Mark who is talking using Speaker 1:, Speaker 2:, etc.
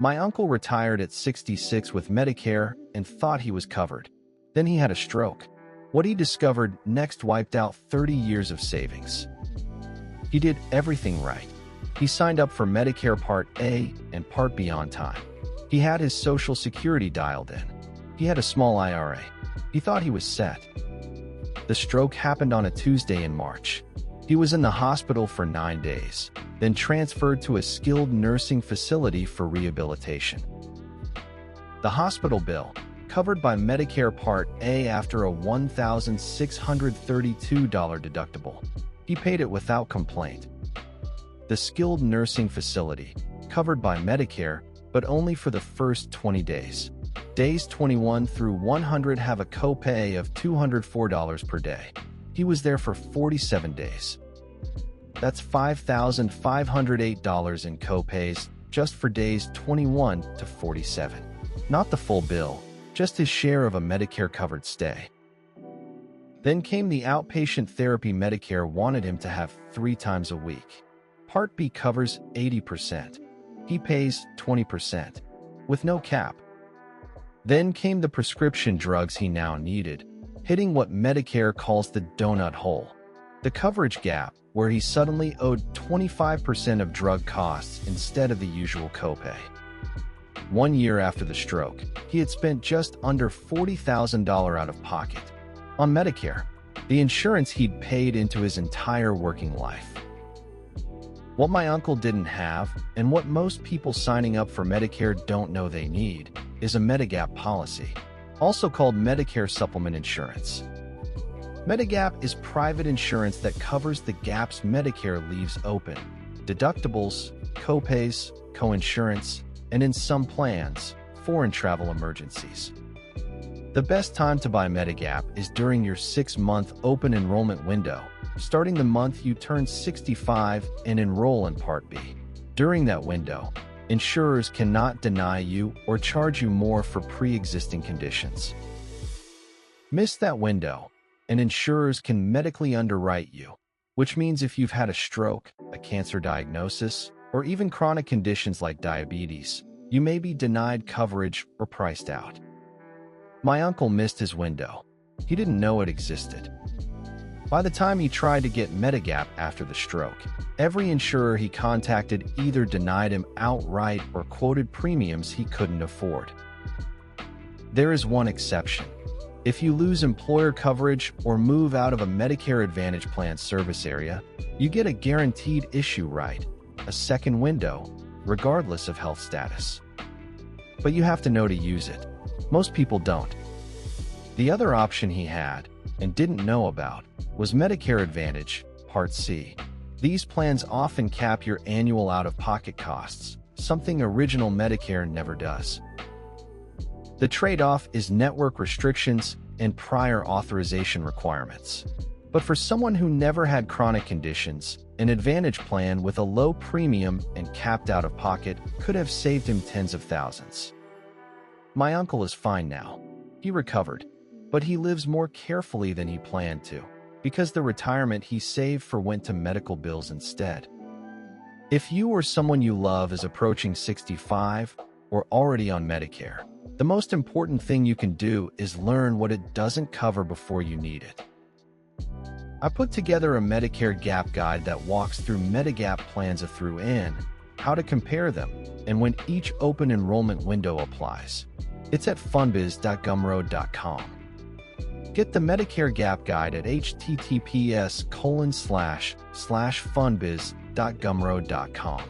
Speaker 1: My uncle retired at 66 with Medicare and thought he was covered. Then he had a stroke. What he discovered next wiped out 30 years of savings. He did everything right. He signed up for Medicare Part A and Part B on time. He had his Social Security dialed in. He had a small IRA. He thought he was set. The stroke happened on a Tuesday in March. He was in the hospital for 9 days, then transferred to a skilled nursing facility for rehabilitation. The hospital bill, covered by Medicare Part A after a $1,632 deductible. He paid it without complaint. The skilled nursing facility, covered by Medicare, but only for the first 20 days. Days 21 through 100 have a copay of $204 per day. He was there for 47 days. That's $5,508 in copays just for days 21 to 47. Not the full bill, just his share of a Medicare-covered stay. Then came the outpatient therapy Medicare wanted him to have 3 times a week. Part B covers 80%. He pays 20%, with no cap. Then came the prescription drugs he now needed, hitting what Medicare calls the donut hole, the coverage gap, where he suddenly owed 25% of drug costs instead of the usual copay. 1 year after the stroke, he had spent just under $40,000 out of pocket on Medicare, the insurance he'd paid into his entire working life. What my uncle didn't have, and what most people signing up for Medicare don't know they need, is a Medigap policy, also called Medicare Supplement Insurance. Medigap is private insurance that covers the gaps Medicare leaves open: deductibles, copays, coinsurance, and in some plans, foreign travel emergencies. The best time to buy Medigap is during your 6-month open enrollment window, starting the month you turn 65 and enroll in Part B. During that window, insurers cannot deny you or charge you more for pre-existing conditions. Miss that window, and insurers can medically underwrite you, which means if you've had a stroke, a cancer diagnosis, or even chronic conditions like diabetes, you may be denied coverage or priced out. My uncle missed his window. He didn't know it existed. By the time he tried to get Medigap after the stroke, every insurer he contacted either denied him outright or quoted premiums he couldn't afford. There is one exception. If you lose employer coverage or move out of a Medicare Advantage plan service area, you get a guaranteed issue right, a second window, regardless of health status. But you have to know to use it. Most people don't. The other option he had, and didn't know about, was Medicare Advantage, Part C. These plans often cap your annual out-of-pocket costs, something original Medicare never does. The trade-off is network restrictions and prior authorization requirements. But for someone who never had chronic conditions, an Advantage plan with a low premium and capped out-of-pocket could have saved him tens of thousands. My uncle is fine now. He recovered, but he lives more carefully than he planned to, because the retirement he saved for went to medical bills instead. If you or someone you love is approaching 65 or already on Medicare, the most important thing you can do is learn what it doesn't cover before you need it. I put together a Medicare Gap Guide that walks through Medigap plans A through N, how to compare them, and when each open enrollment window applies. It's at funbiz.gumroad.com. Get the Medicare Gap Guide at https://funbiz.gumroad.com.